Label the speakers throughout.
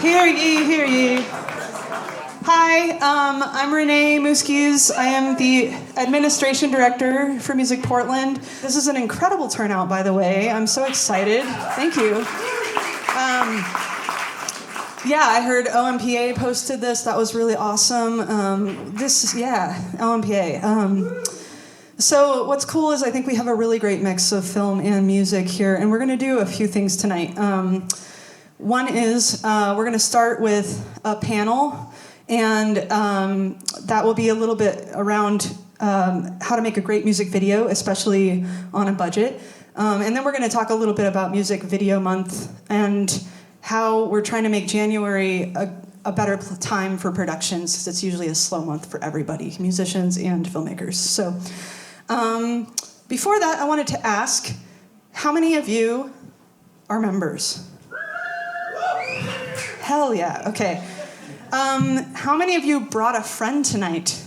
Speaker 1: Hear ye, hear ye. Hi, I'm Renee Muskies. I am the administration director for MusicPortland. This is an incredible turnout, by the way. I'm so excited. Thank you. Yeah, I heard OMPA posted this. That was really awesome. OMPA. So what's cool is I think we have a really great mix of film and music here, and we're going to do a few things tonight. One is we're going to start with a panel, and that will be a little bit around how to make a great music video, especially on a budget. And then we're going to talk a little bit about Music Video Month and how we're trying to make January a better time for productions, because it's usually a slow month for everybody, musicians and filmmakers. So before that, I wanted to ask, how many of you are members? Hell yeah, okay. How many of you brought a friend tonight?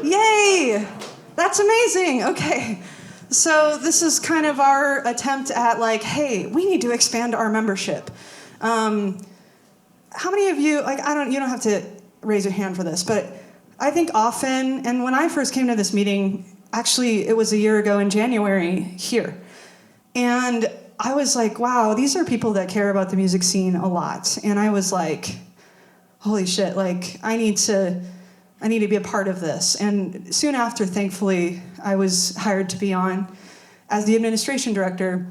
Speaker 1: Yay! That's amazing, okay. So this is kind of our attempt at like, hey, we need to expand our membership. How many of you, you don't have to raise your hand for this, but I think often, and when I first came to this meeting, actually it was a year ago in January here, and I was like, wow, these are people that care about the music scene a lot. And I was like, holy shit, like I need to be a part of this. And soon after, thankfully, I was hired to be on as the administration director.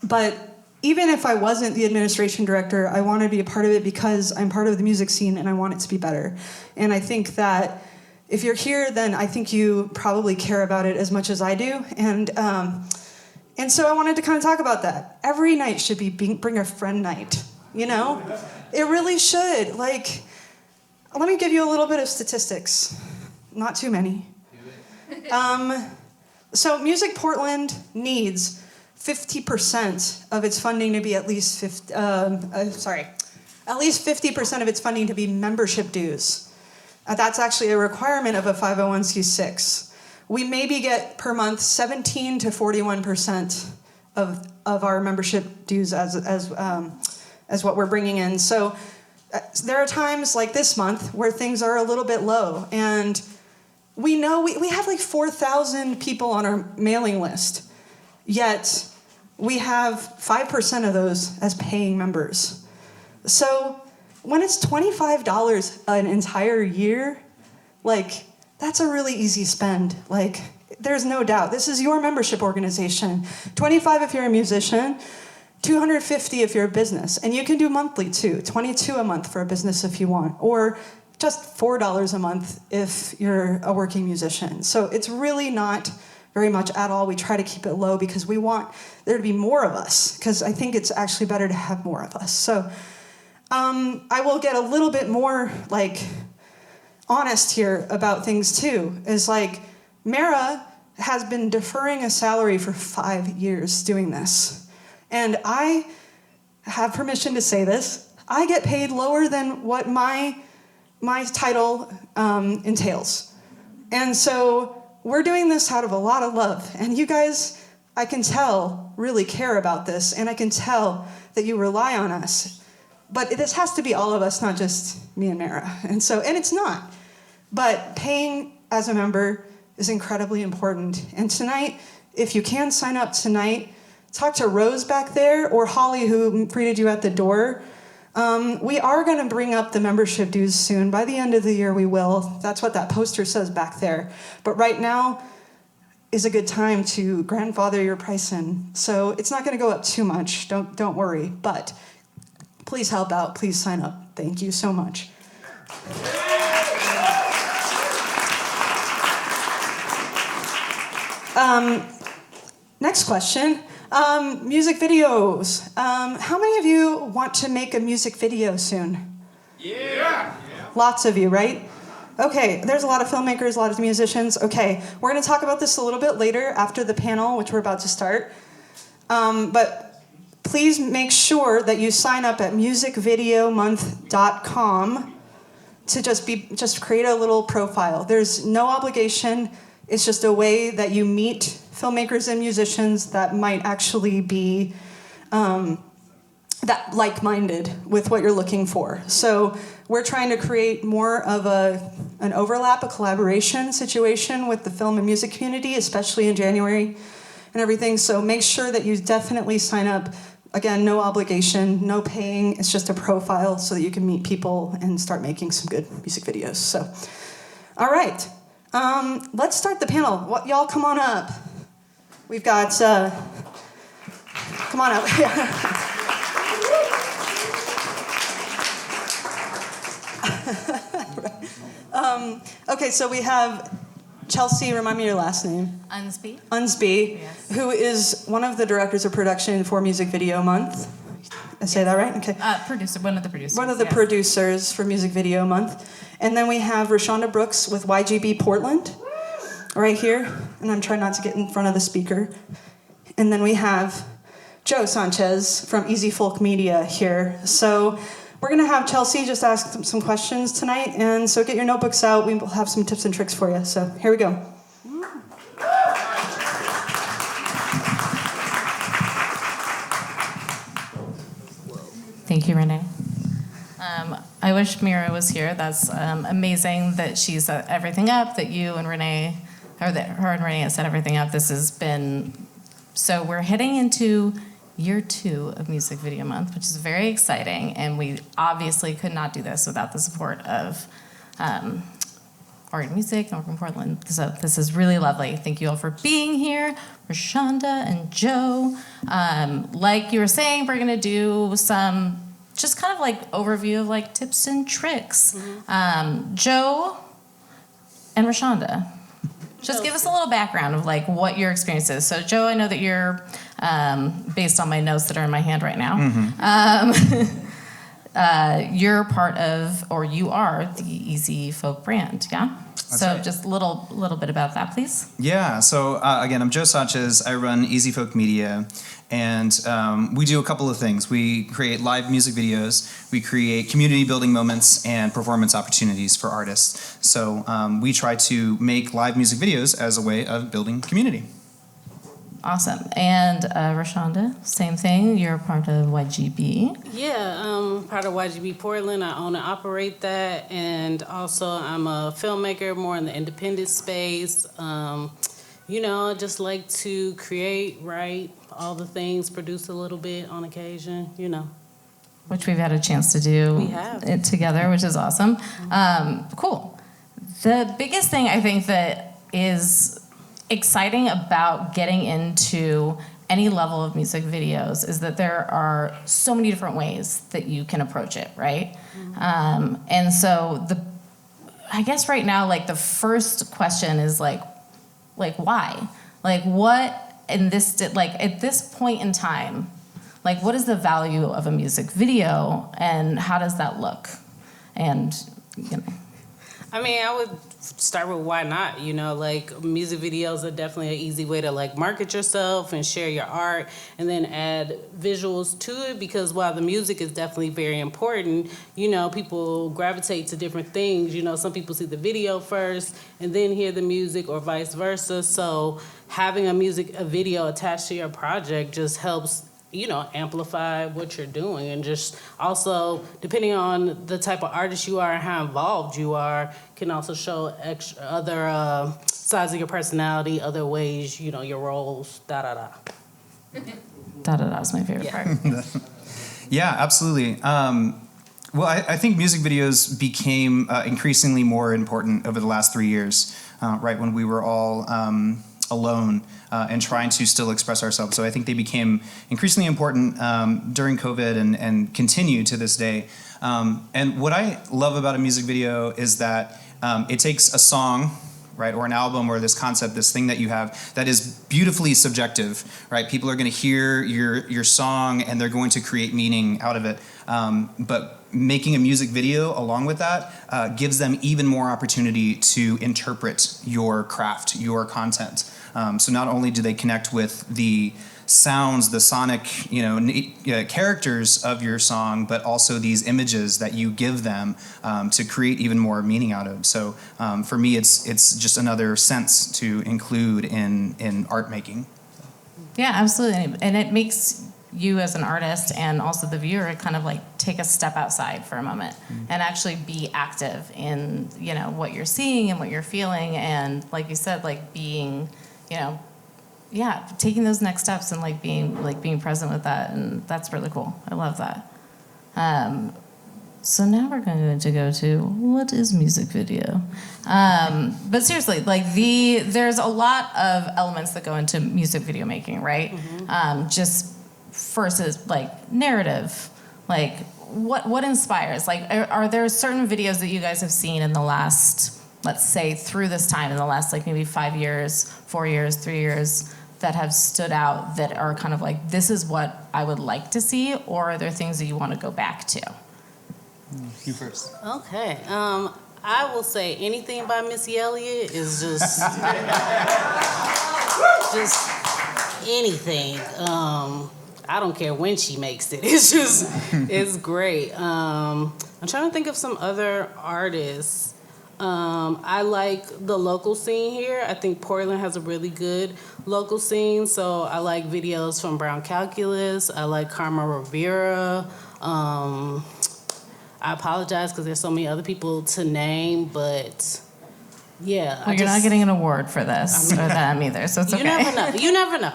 Speaker 1: But even if I wasn't the administration director, I want to be a part of it because I'm part of the music scene and I want it to be better. And I think that if you're here, then I think you probably care about it as much as I do. And so I wanted to kind of talk about that. Every night should be bring a friend night, you know? It really should. Like, let me give you a little bit of statistics. Not too many. So MusicPortland needs 50% of its funding to be at least 50% of its funding to be membership dues. That's actually a requirement of a 501c6. We maybe get per month 17 to 41% of our membership dues as what we're bringing in. So there are times like this month where things are a little bit low, and we know we have like 4,000 people on our mailing list, yet we have 5% of those as paying members. So when it's $25 an entire year, like that's a really easy spend. Like there's no doubt. This is your membership organization. $25 if you're a musician, $250 if you're a business, and you can do monthly too. $22 a month for a business if you want, or just $4 a month if you're a working musician. So it's really not very much at all. We try to keep it low because we want there to be more of us, because I think it's actually better to have more of us. So I will get a little bit more like honest here about things too. Is like Mara has been deferring a salary for 5 years doing this. And I have permission to say this. I get paid lower than what my title entails. And so we're doing this out of a lot of love. And you guys, I can tell, really care about this. And I can tell that you rely on us. But this has to be all of us, not just me and Mara. And it's not. But paying as a member is incredibly important. And tonight, if you can sign up tonight, talk to Rose back there or Holly, who greeted you at the door. We are going to bring up the membership dues soon. By the end of the year, we will. That's what that poster says back there. But right now is a good time to grandfather your price in. So it's not going to go up too much. Don't worry. But please help out. Please sign up. Thank you so much. Next question. Music videos. How many of you want to make a music video soon? Yeah. Lots of you, right? Okay, there's a lot of filmmakers, a lot of musicians. Okay, we're going to talk about this a little bit later after the panel, which we're about to start. But please make sure that you sign up at musicvideomonth.com to just create a little profile. There's no obligation. It's just a way that you meet filmmakers and musicians that might actually be that like-minded with what you're looking for. So we're trying to create more of an overlap, a collaboration situation with the film and music community, especially in January and everything. So make sure that you definitely sign up. Again, no obligation, no paying. It's just a profile so that you can meet people and start making some good music videos. So, all right. Let's start the panel. Y'all come on up. We've got, come on up. Okay, so we have Chelsea, remind me your last name. Unsby, yes. Who is one of the directors of production for Music Video Month. I say that right? Okay.
Speaker 2: One of the producers.
Speaker 1: One of the producers for Music Video Month. And then we have RaShaunda Brooks with Y.G.B. Portland, right here. And I'm trying not to get in front of the speaker. And then we have Joe Sanchez from Easy Folk Media here. So we're going to have Chelsea just ask some questions tonight, and so get your notebooks out. We will have some tips and tricks for you. So here we go.
Speaker 2: Thank you, Renee. I wish Mira was here. That's amazing that she set everything up, that you and Renee, or that her and Renee have set everything up. This has been, so we're heading into year 2 of Music Video Month, which is very exciting, and we obviously could not do this without the support of Art and Music and Portland. So this is really lovely. Thank you all for being here, RaShaunda and Joe. Like you were saying, we're gonna do some just kind of like overview of like tips and tricks. Mm-hmm. Joe and RaShaunda, just give us a little background of like what your experience is. So Joe, I know that you're, based on my notes that are in my hand right now, you're part of, or you are the Easy Folk brand, yeah? That's so right. Just a little bit about that, please.
Speaker 3: Yeah, so again, I'm Joe Sanchez. I run Easy Folk Media, and we do a couple of things. We create live music videos, we create community building moments and performance opportunities for artists. So we try to make live music videos as a way of building community.
Speaker 2: Awesome. And RaShaunda, same thing. You're part of Y.G.B.
Speaker 4: Yeah, part of Y.G.B. Portland. I own and operate that. And also I'm a filmmaker, more in the independent space. You know, just like to create, write, all the things, produce a little bit on occasion, you know.
Speaker 2: Which we've had a chance to do it together, which is awesome. Cool. The biggest thing I think that is exciting about getting into any level of music videos is that there are so many different ways that you can approach it, right? Mm-hmm. And so I guess right now, like the first question is like why? Like what in this, like at this point in time, like what is the value of a music video and how does that look? And, you know.
Speaker 4: I mean, I would start with why not, you know, like music videos are definitely an easy way to like market yourself and share your art and then add visuals to it, because while the music is definitely very important, you know, people gravitate to different things. You know, some people see the video first and then hear the music or vice versa. So having a video attached to your project just helps, you know, amplify what you're doing, and just also, depending on the type of artist you are and how involved you are, can also show other sides of your personality, other ways, you know, your roles, da-da-da.
Speaker 2: Da-da-da is my favorite part.
Speaker 3: Yeah, absolutely. Well, I think music videos became increasingly more important over the last 3 years, right when we were all alone and trying to still express ourselves. So I think they became increasingly important during COVID and continue to this day. And what I love about a music video is that it takes a song, right, or an album or this concept, this thing that you have that is beautifully subjective, right? People are going to hear your song and they're going to create meaning out of it. But making a music video along with that gives them even more opportunity to interpret your craft, your content. So not only do they connect with the sounds, the sonic, you know, characters of your song, but also these images that you give them to create even more meaning out of. So for me, it's just another sense to include in art making.
Speaker 2: Yeah, absolutely, and it makes you as an artist and also the viewer kind of like take a step outside for a moment and actually be active in, you know, what you're seeing and what you're feeling, and like you said, like being, you know, yeah, taking those next steps and like being present with that, and that's really cool. I love that. So now we're going to go to what is music video, but seriously, like there's a lot of elements that go into music video making, right? Just versus like narrative, like what inspires? Like, are there certain videos that you guys have seen in the last, let's say, through this time, in the last like maybe 5 years, 4 years, 3 years, that have stood out that are kind of like, this is what I would like to see, or are there things that you want to go back to?
Speaker 3: You first.
Speaker 4: Okay. I will say anything by Missy Elliott is just just anything. I don't care when she makes it. It's just it's great. I'm trying to think of some other artists. I like the local scene here. I think Portland has a really good local scene. So I like videos from Brown Calculus. I like Karma Rivera. I apologize because there's so many other people to name, but yeah.
Speaker 2: Well, you're not getting an award for this or them either, so it's okay.
Speaker 4: You never know.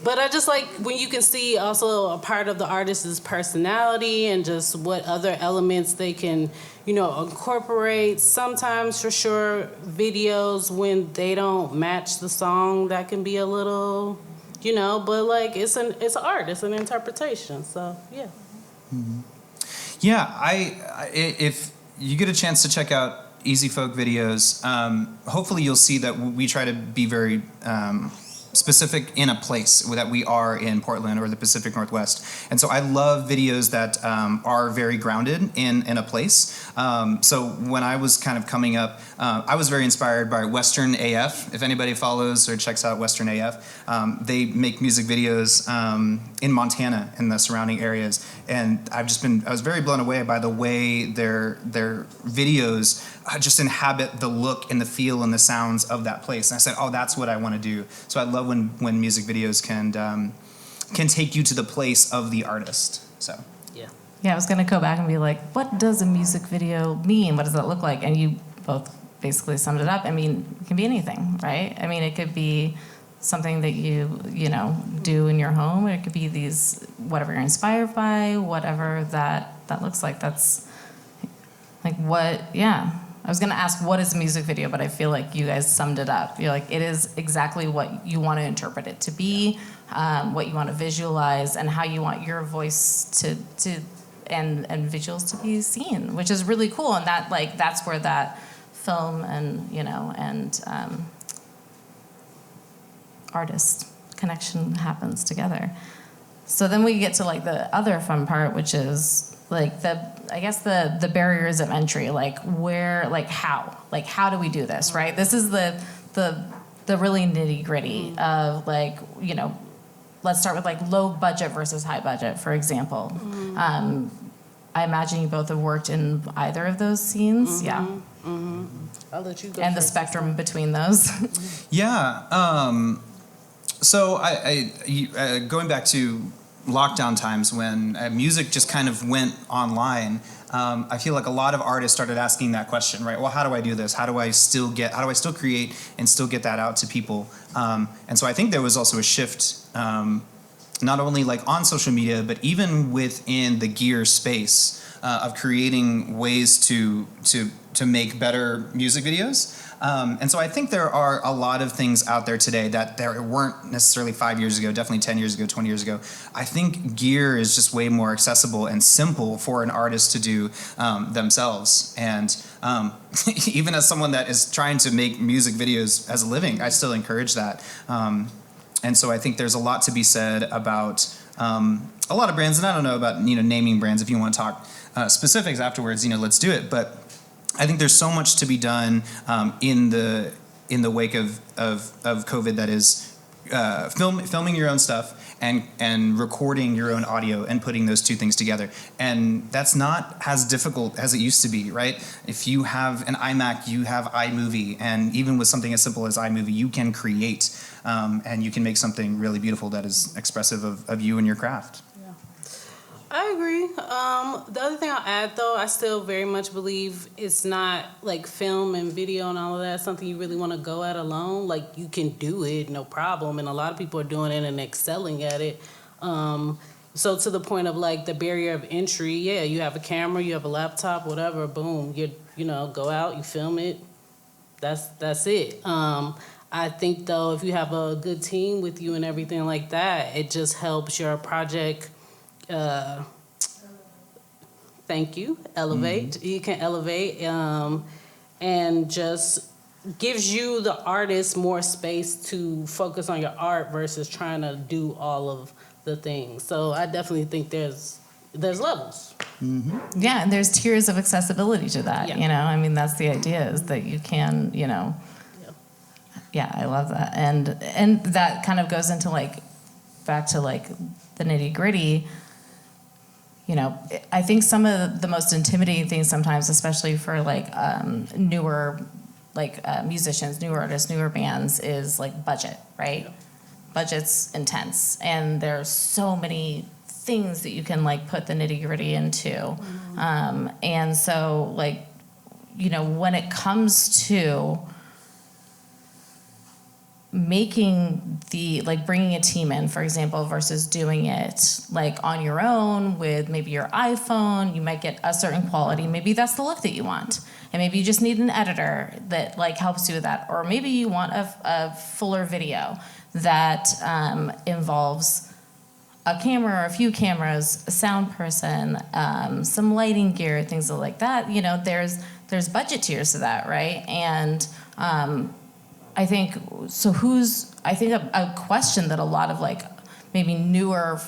Speaker 4: But I just like when you can see also a part of the artist's personality and just what other elements they can, you know, incorporate. Sometimes, for sure, videos when they don't match the song, that can be a little, you know. But like it's art, it's an interpretation. So yeah.
Speaker 3: Mm-hmm. Yeah, if you get a chance to check out Easy Folk videos, hopefully you'll see that we try to be very specific in a place that we are in Portland or the Pacific Northwest. And so I love videos that are very grounded in a place. So when I was kind of coming up, I was very inspired by Western AF. If anybody follows or checks out Western AF, they make music videos in Montana and the surrounding areas. And I was very blown away by the way their videos just inhabit the look and the feel and the sounds of that place. And I said, oh, that's what I want to do. So I love when music videos can take you to the place of the artist. So
Speaker 2: yeah, I was gonna go back and be like, what does a music video mean? What does that look like? And you both basically summed it up. I mean, it can be anything, right? I mean, it could be something that you know do in your home, or it could be whatever you're inspired by, whatever that looks like. That's like what. Yeah, I was gonna ask what is a music video, but I feel like you guys summed it up. You're like, it is exactly what you want to interpret it to be, what you want to visualize, and how you want your voice to and visuals to be seen, which is really cool. And that's where that film and artist connection happens together. So then we get to like the other fun part, which is like the barriers of entry, like how do we do this, right? This is the really nitty gritty of like, you know, let's start with like low budget versus high budget, for example. I imagine you both have worked in either of those scenes. Yeah.
Speaker 4: I'll let you go.
Speaker 2: And the spectrum between those.
Speaker 3: Yeah. So I going back to lockdown times when music just kind of went online, I feel like a lot of artists started asking that question, right? Well, how do I do this? How do I still create and still get that out to people? And so I think there was also a shift, not only like on social media, but even within the gear space of creating ways to make better music videos. And so I think there are a lot of things out there today that there weren't necessarily 5 years ago, definitely 10 years ago, 20 years ago. I think gear is just way more accessible and simple for an artist to do themselves. And even as someone that is trying to make music videos as a living, I still encourage that. And so I think there's a lot to be said about a lot of brands, and I don't know about naming brands. If you want to talk specifics afterwards, let's do it. But I think there's so much to be done in the wake of COVID that is filming your own stuff and recording your own audio and putting those two things together. And that's not as difficult as it used to be, right? If you have an iMac, you have iMovie, and even with something as simple as iMovie, you can create and you can make something really beautiful that is expressive of you and your craft.
Speaker 4: I agree. The other thing I'll add, though, I still very much believe it's not like film and video and all of that, something you really want to go at alone. Like, you can do it, no problem. And a lot of people are doing it and excelling at it. So to the point of like the barrier of entry, yeah, you have a camera, you have a laptop, whatever, boom, you know, go out, you film it. That's it. I think, though, if you have a good team with you and everything like that, it just helps your project elevate. Mm-hmm. You can elevate, and just gives you, the artist, more space to focus on your art versus trying to do all of the things. So I definitely think there's levels.
Speaker 2: Mm-hmm. Yeah, and there's tiers of accessibility to that.
Speaker 4: Yeah.
Speaker 2: You know, I mean, that's the idea, is that you can, you know. Yeah, I love that, and that kind of goes into like back to like the nitty gritty. You know, I think some of the most intimidating things sometimes, especially for like newer like musicians, newer artists, newer bands, is like budget, right? Yeah. Budget's intense, and there's so many things that you can like put the nitty gritty into, and so like, you know, when it comes to making the, like bringing a team in, for example, versus doing it like on your own with maybe your iPhone, you might get a certain quality. Maybe that's the look that you want. And maybe you just need an editor that like helps you with that. Or maybe you want a fuller video that involves a camera or a few cameras, a sound person, some lighting gear, things like that. You know, there's budget tiers to that, right? And I think, so I think a question that a lot of like maybe newer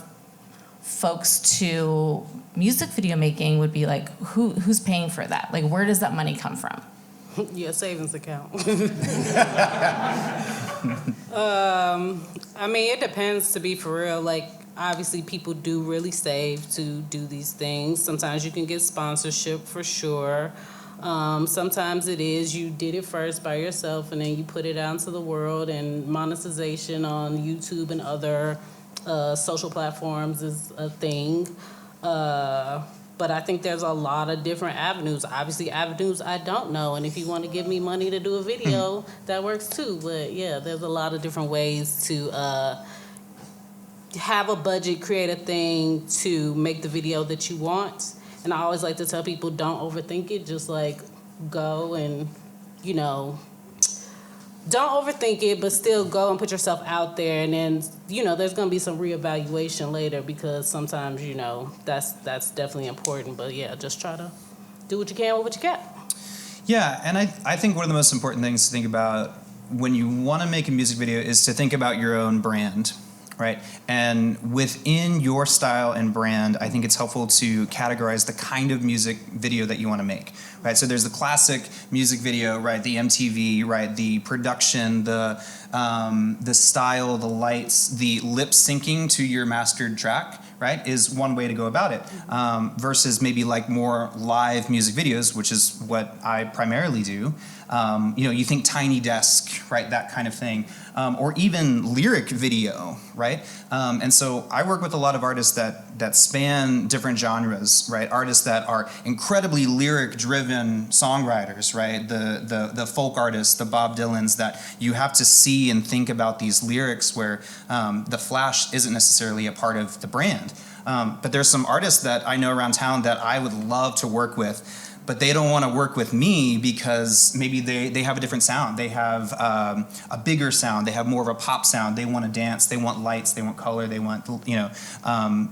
Speaker 2: folks to music video making would be like, who's paying for that? Like, where does that money come from?
Speaker 4: Your savings account. I mean, it depends, to be for real. Like, obviously people do really save to do these things. Sometimes you can get sponsorship for sure. Sometimes it is you did it first by yourself and then you put it out into the world, and monetization on YouTube and other social platforms is a thing. But I think there's a lot of different avenues. Obviously, avenues I don't know. And if you want to give me money to do a video, that works too. But yeah, there's a lot of different ways to have a budget, create a thing to make the video that you want. And I always like to tell people, don't overthink it. Just like go and, you know, don't overthink it, but still go and put yourself out there. And then, you know, there's going to be some reevaluation later, because sometimes, you know, that's definitely important. But yeah, just try to do what you can with what you got.
Speaker 3: Yeah, and I think one of the most important things to think about when you want to make a music video is to think about your own brand. Right, and within your style and brand, I think it's helpful to categorize the kind of music video that you want to make. Right, so there's the classic music video, right? The MTV, right? The production, the style, the lights, the lip syncing to your mastered track, right? Is one way to go about it. Versus maybe like more live music videos, which is what I primarily do. You know, you think Tiny Desk, right? That kind of thing. Or even lyric video, right? And so I work with a lot of artists that span different genres, right? Artists that are incredibly lyric-driven songwriters, right? The folk artists, the Bob Dylans, that you have to see and think about these lyrics where the flash isn't necessarily a part of the brand. But there's some artists that I know around town that I would love to work with, but they don't want to work with me because maybe they have a different sound. They have a bigger sound. They have more of a pop sound. They want to dance. They want lights. They want color. They want, you know,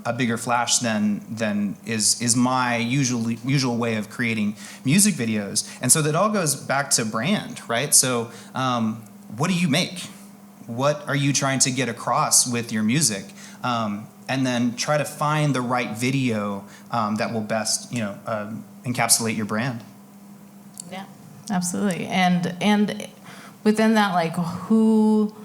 Speaker 3: a bigger flash than is my usual way of creating music videos. And so that all goes back to brand, right? So what do you make? What are you trying to get across with your music? And then try to find the right video that will best, you know, encapsulate your brand.
Speaker 2: Yeah, absolutely. And within that, like, who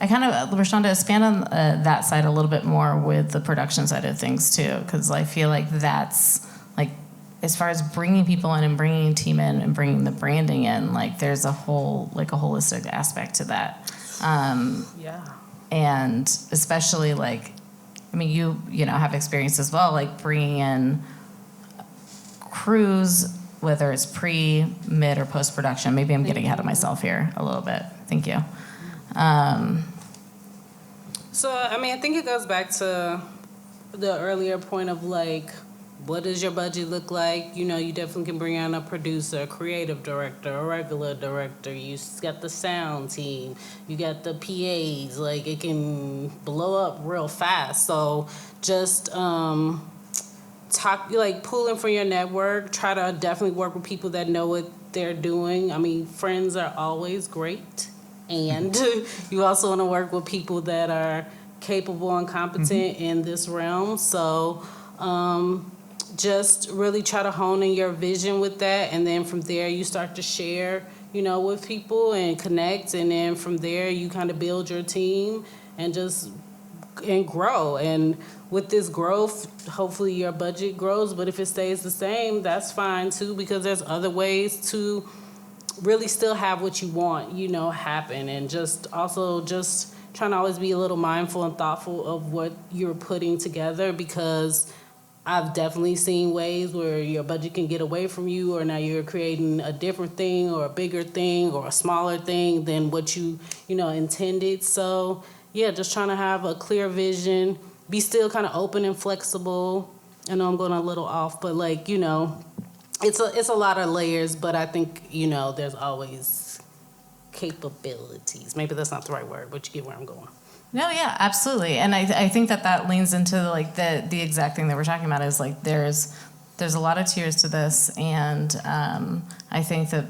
Speaker 2: I kind of, RaShaunda, expand on that side a little bit more with the production side of things too, because I feel like that's like, as far as bringing people in and bringing a team in and bringing the branding in, like there's a whole, like a holistic aspect to that.
Speaker 4: Yeah.
Speaker 2: And especially like, I mean, you know, have experience as well, like bringing in crews, whether it's pre, mid, or post-production. Maybe I'm getting ahead of myself here a little bit. Thank you.
Speaker 4: So, I mean, I think it goes back to the earlier point of like, what does your budget look like? You know, you definitely can bring on a producer, a creative director, a regular director. You got the sound team. You got the PAs. Like, it can blow up real fast. So just pulling from your network. Try to definitely work with people that know what they're doing. I mean, friends are always great. And you also want to work with people that are capable and competent in this realm. So just really try to hone in your vision with that. And then from there, you start to share, you know, with people and connect. And then from there, you kind of build your team and grow. And with this growth, hopefully your budget grows. But if it stays the same, that's fine too, because there's other ways to really still have what you want, you know, happen. And just trying to always be a little mindful and thoughtful of what you're putting together, because I've definitely seen ways where your budget can get away from you, or now you're creating a different thing or a bigger thing or a smaller thing than what you intended. So yeah, just trying to have a clear vision, be still kind of open and flexible. I know I'm going a little off, but like, you know, it's a lot of layers, but I think, you know, there's always capabilities. Maybe that's not the right word, but you get where I'm going.
Speaker 2: No, yeah, absolutely. And I think that leans into like the exact thing that we're talking about is like there's a lot of tiers to this. And I think that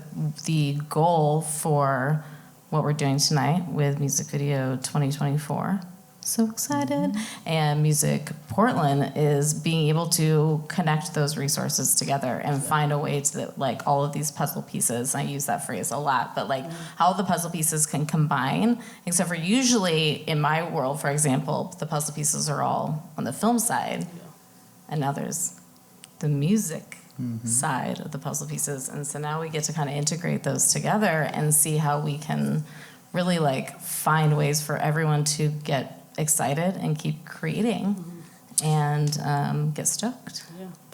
Speaker 2: the goal for what we're doing tonight with Music Video 2024, so excited, and Music Portland is being able to connect those resources together and find a way to like all of these puzzle pieces. I use that phrase a lot, but like how the puzzle pieces can combine, except for usually in my world, for example, the puzzle pieces are all on the film side, and now there's the music side of the puzzle pieces. And so now we get to kind of integrate those together and see how we can really like find ways for everyone to get excited and keep creating and get stoked.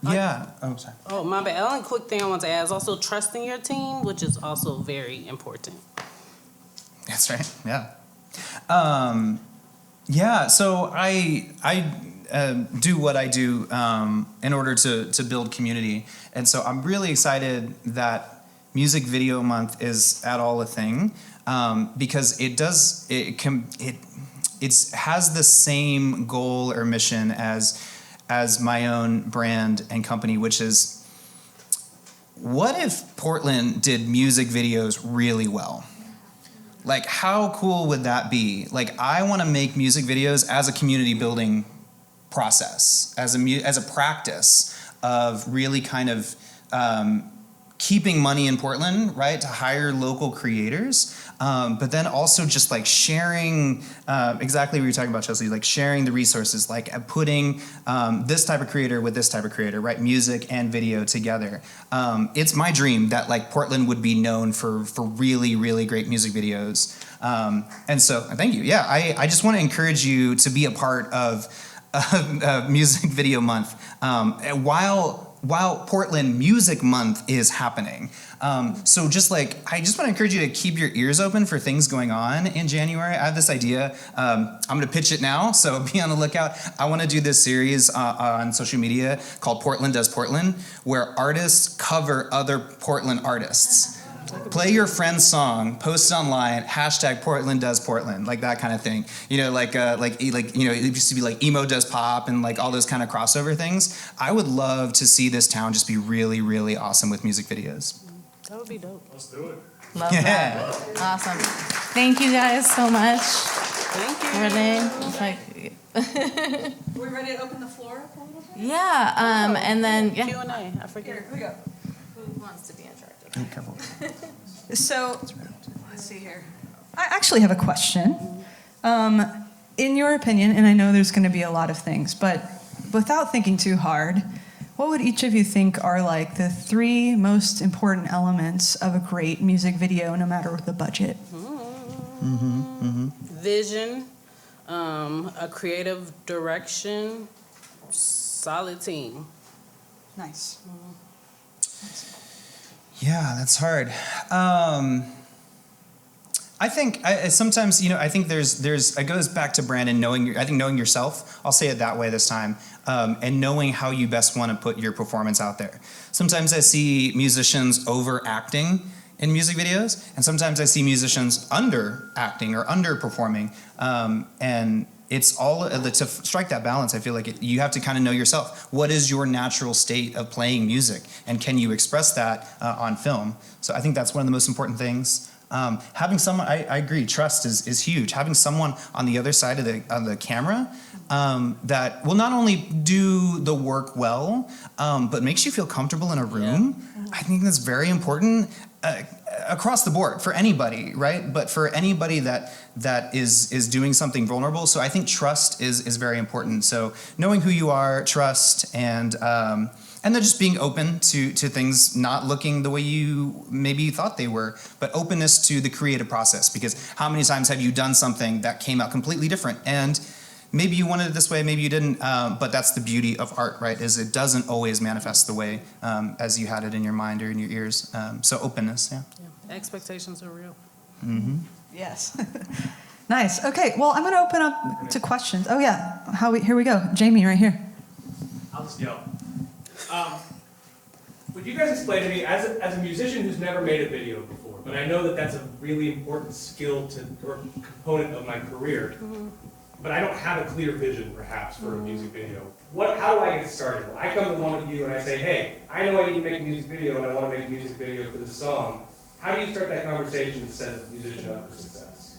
Speaker 3: Yeah. Oh, sorry.
Speaker 4: Oh, my bad. The only quick thing I want to add is also trusting your team, which is also very important.
Speaker 3: That's right. Yeah. Yeah. So I do what I do in order to build community, and so I'm really excited that Music Video Month is at all a thing, because it has the same goal or mission as my own brand and company, which is, what if Portland did music videos really well? Like, how cool would that be? Like, I want to make music videos as a community building process, as a practice of really kind of keeping money in Portland, right, to hire local creators, but then also just like sharing exactly what you're talking about, Chelsea, like sharing the resources, like putting this type of creator with this type of creator, right, music and video together. It's my dream that like Portland would be known for really, really great music videos. And so thank you. Yeah, I just want to encourage you to be a part of Music Video Month while Portland Music Month is happening. So just like, I just want to encourage you to keep your ears open for things going on in January. I have this idea. I'm going to pitch it now, so be on the lookout. I want to do this series on social media called Portland Does Portland, where artists cover other Portland artists. Play your friend's song, post it online, hashtag Portland Does Portland, like that kind of thing. You know, like you know, it used to be like emo does pop and like all those kind of crossover things. I would love to see this town just be really, really awesome with music videos.
Speaker 4: That would be dope.
Speaker 5: Let's do it.
Speaker 2: Love that. Awesome. Thank you guys so much.
Speaker 4: Thank you.
Speaker 2: Renee.
Speaker 1: Are we ready to open the floor up a little bit?
Speaker 2: Yeah. And then
Speaker 4: Q&A. I forget.
Speaker 1: Here we go.
Speaker 2: Who wants to be in charge of
Speaker 3: Be careful.
Speaker 1: So, let's see here. I actually have a question. In your opinion, and I know there's going to be a lot of things, but without thinking too hard, what would each of you think are like the 3 most important elements of a great music video, no matter the budget?
Speaker 4: Vision, a creative direction, solid team.
Speaker 1: Nice.
Speaker 3: Yeah, that's hard. I think sometimes, I think there's it goes back to Brandon knowing yourself. I'll say it that way this time, and knowing how you best want to put your performance out there. Sometimes I see musicians overacting in music videos, and sometimes I see musicians underacting or underperforming, and it's all to strike that balance. I feel like you have to kind of know yourself. What is your natural state of playing music, and can you express that on film? So I think that's one of the most important things. Having someone, I agree, trust is huge. Having someone on the other side of the camera that will not only do the work well, but makes you feel comfortable in a room. Yeah. I think that's very important across the board for anybody, right? But for anybody that is doing something vulnerable. So I think trust is very important. So knowing who you are, trust, and then just being open to things not looking the way you maybe thought they were, but openness to the creative process. Because how many times have you done something that came out completely different? And maybe you wanted it this way, maybe you didn't, but that's the beauty of art, right? Is it doesn't always manifest the way as you had it in your mind or in your ears. So openness, yeah.
Speaker 4: Expectations are real.
Speaker 3: Mm-hmm.
Speaker 1: Yes. Nice. Okay, well, I'm going to open up to questions. Oh, yeah. Here we go. Jamie, right here.
Speaker 5: I'll just go. Would you guys explain to me, as a musician who's never made a video before, but I know that that's a really important skill or component of my career, but I don't have a clear vision, perhaps, for a music video. How do I get started? I come to one of you and I say, hey, I know I need to make a music video and I want to make a music video for this song. How do you start that conversation and set a musician up for success?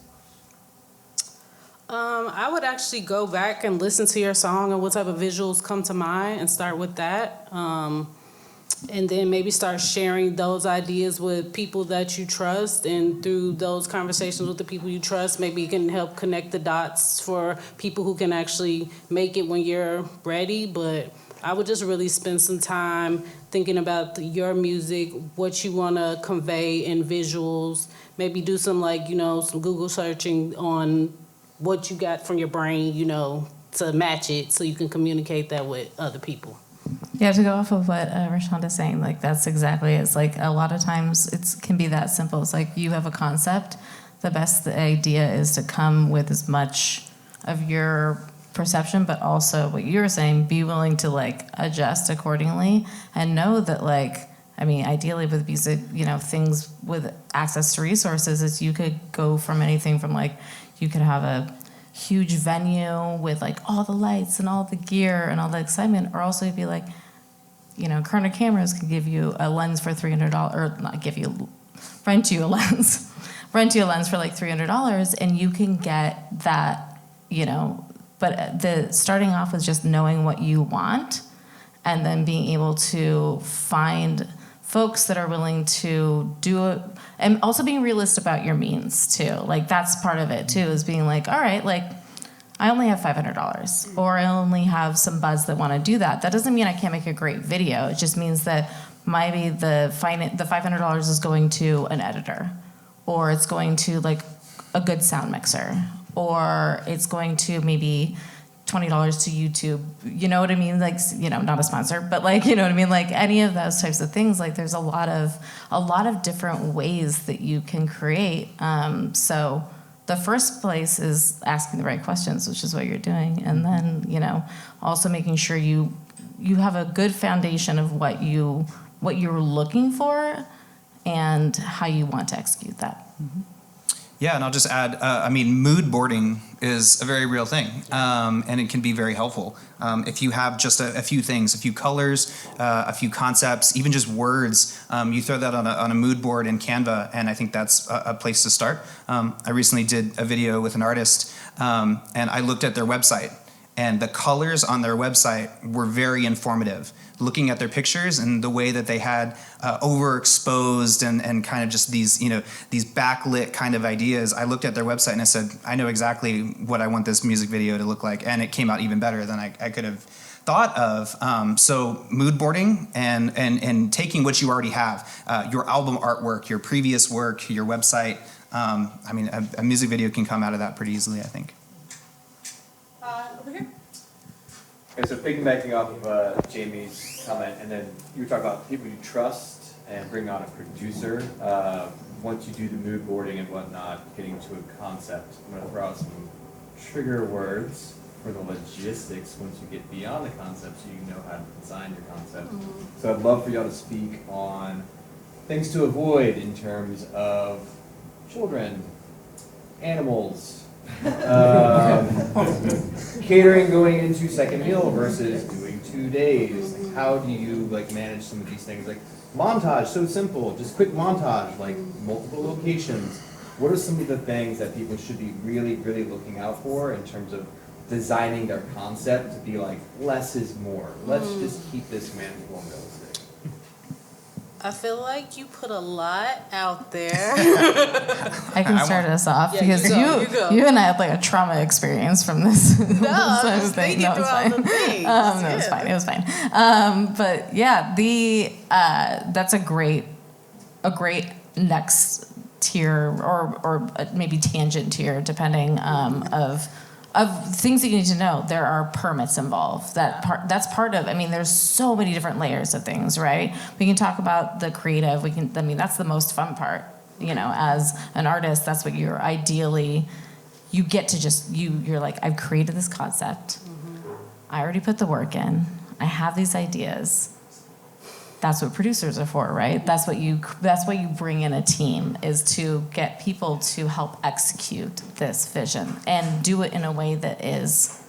Speaker 4: I would actually go back and listen to your song and what type of visuals come to mind and start with that. And then maybe start sharing those ideas with people that you trust, and through those conversations with the people you trust, maybe you can help connect the dots for people who can actually make it when you're ready. But I would just really spend some time thinking about your music, what you want to convey in visuals, maybe do some some Google searching on what you got from your brain, to match it so you can communicate that with other people.
Speaker 2: Yeah, to go off of what RaShaunda's saying, that's exactly it. It's a lot of times it can be that simple. It's you have a concept. The best idea is to come with as much of your perception, but also what you were saying, be willing to adjust accordingly, and know that ideally with music, things with access to resources is you could go from anything from you could have a huge venue with all the lights and all the gear and all the excitement, or also you'd be Kerner Cameras can give you a lens for $300, or not give you, rent you a lens for $300, and you can get that, but the starting off with just knowing what you want, and then being able to find folks that are willing to do it, and also being realistic about your means too. That's part of it too, is being all right, I only have $500, or I only have some buds that want to do that. That doesn't mean I can't make a great video. It just means that maybe the $500 is going to an editor, or it's going to a good sound mixer, or it's going to maybe $20 to YouTube. You know what I mean? Not a sponsor, but you know what I mean? Any of those types of things. There's a lot of different ways that you can create. So the first place is asking the right questions, which is what you're doing, and then also making sure you have a good foundation of what you're looking for and how you want to execute that. Mm-hmm.
Speaker 3: Yeah, and I'll just add, mood boarding is a very real thing, and it can be very helpful. If you have just a few things, a few colors, a few concepts, even just words, you throw that on a mood board in Canva, and I think that's a place to start. I recently did a video with an artist, and I looked at their website, and the colors on their website were very informative. Looking at their pictures and the way that they had overexposed and kind of just these, these backlit kind of ideas, I looked at their website and I said, I know exactly what I want this music video to look like, and it came out even better than I could have thought of. So mood boarding and taking what you already have, your album artwork, your previous work, your website. A music video can come out of that pretty easily, I think.
Speaker 1: Over here.
Speaker 6: Okay, so piggybacking off of Jamie's comment, and then you were talking about people you trust and bring on a producer. Once you do the mood boarding and whatnot, getting to a concept, I'm going to throw out some trigger words for the logistics once you get beyond the concept so you know how to design your concept. So I'd love for y'all to speak on things to avoid in terms of children, animals, catering going into second meal versus doing 2 days. Like, how do you manage some of these things? Like montage, so simple, just quick montage, like multiple locations. What are some of the things that people should be really, really looking out for in terms of designing their concept to be like less is more? Let's just keep this manageable and realistic.
Speaker 4: I feel like you put a lot out there.
Speaker 2: I can start us off
Speaker 4: Yeah,
Speaker 2: because
Speaker 4: you go.
Speaker 2: you and I had a trauma experience from this.
Speaker 4: No,
Speaker 2: this
Speaker 4: I'm
Speaker 2: type
Speaker 4: just
Speaker 2: of thing.
Speaker 4: thinking
Speaker 2: No,
Speaker 4: through
Speaker 2: it's
Speaker 4: all
Speaker 2: fine.
Speaker 4: the things.
Speaker 2: No, it was fine. It was fine. But yeah, that's a great next tier or maybe tangent tier, depending of things that you need to know. There are permits involved. That's part of. There's so many different layers of things, right? We can talk about the creative. That's the most fun part. As an artist, that's what you're ideally. You get to just you're like, I've created this concept. I already put the work in. I have these ideas. That's what producers are for, right? That's what you bring in a team, is to get people to help execute this vision and do it in a way that is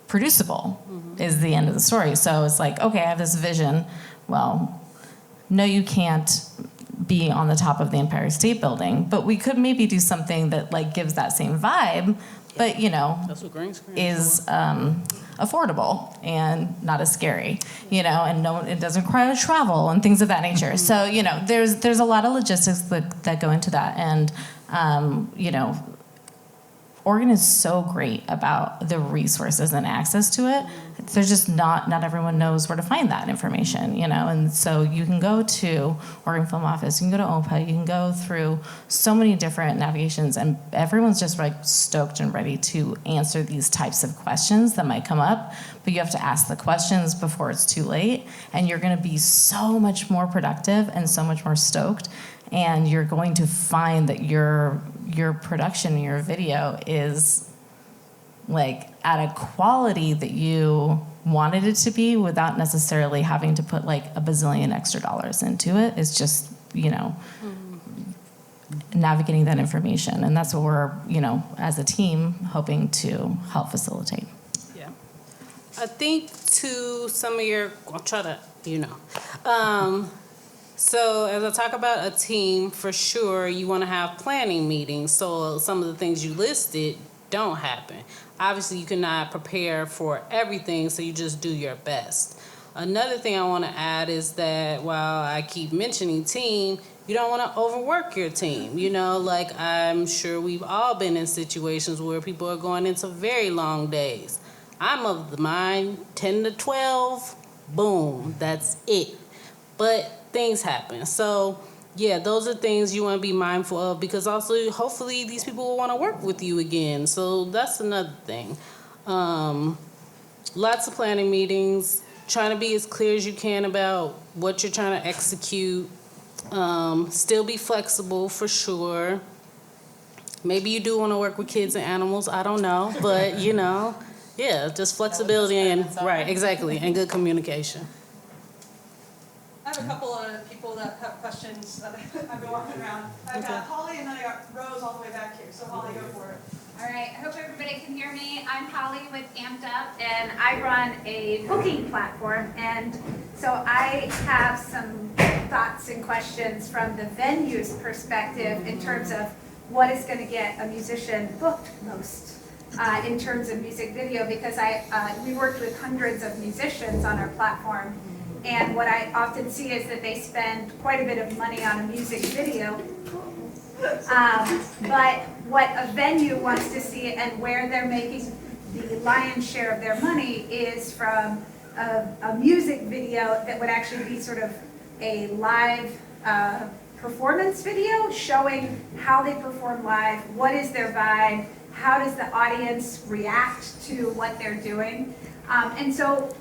Speaker 2: producible, is the end of the story. So it's like, okay, I have this vision. Well, no, you can't be on the top of the Empire State Building, but we could maybe do something that gives that same vibe, but
Speaker 4: That's what green screen
Speaker 2: is affordable and not as scary, and it doesn't require travel and things of that nature. So, there's a lot of logistics that go into that. And, Oregon is so great about the resources and access to it. There's just not everyone knows where to find that information, and so you can go to Oregon Film Office, you can go to OPA, you can go through so many different navigations, and everyone's just stoked and ready to answer these types of questions that might come up, but you have to ask the questions before it's too late, and you're going to be so much more productive and so much more stoked, and you're going to find that your production, your video is at a quality that you wanted it to be without necessarily having to put a bazillion extra dollars into it. It's just, navigating that information. And that's what we're, as a team, hoping to help facilitate.
Speaker 4: Yeah. I think to some of your, I'll try to, so as I talk about a team, for sure, you want to have planning meetings. So some of the things you listed don't happen. Obviously, you cannot prepare for everything, so you just do your best. Another thing I want to add is that while I keep mentioning team, you don't want to overwork your team. I'm sure we've all been in situations where people are going into very long days. I'm of the mind 10 to 12, boom, that's it. But things happen. So, yeah, those are things you want to be mindful of, because also, hopefully, these people will want to work with you again. So that's another thing. Lots of planning meetings, trying to be as clear as you can about what you're trying to execute. Still be flexible, for sure. Maybe you do want to work with kids and animals. I don't know. But, yeah, just flexibility and, right, exactly, and good communication.
Speaker 1: I have a couple of people that have questions that I've been walking around. I've got Holly, and then I got Rose all the way back here. So Holly, go for it.
Speaker 7: All right, I hope everybody can hear me. I'm Holly with AmptUp, and I run a booking platform. And so I have some thoughts and questions from the venue's perspective in terms of what is going to get a musician booked most. in terms of music video, because we worked with hundreds of musicians on our platform, and what I often see is that they spend quite a bit of money on a music video, but what a venue wants to see and where they're making the lion's share of their money is from a music video that would actually be sort of a live performance video showing how they perform live, what is their vibe, how does the audience react to what they're doing. And so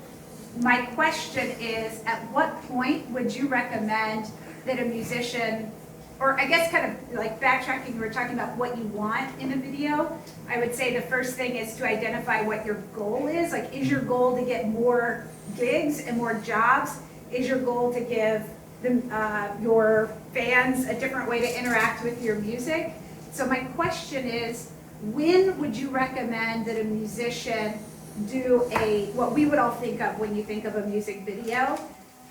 Speaker 7: my question is, at what point would you recommend that a musician, or I guess kind of like backtracking, we were talking about what you want in a video. I would say the first thing is to identify what your goal is. Like, is your goal to get more gigs and more jobs? Is your goal to give your fans a different way to interact with your music? So my question is, when would you recommend that a musician do what we would all think of when you think of a music video?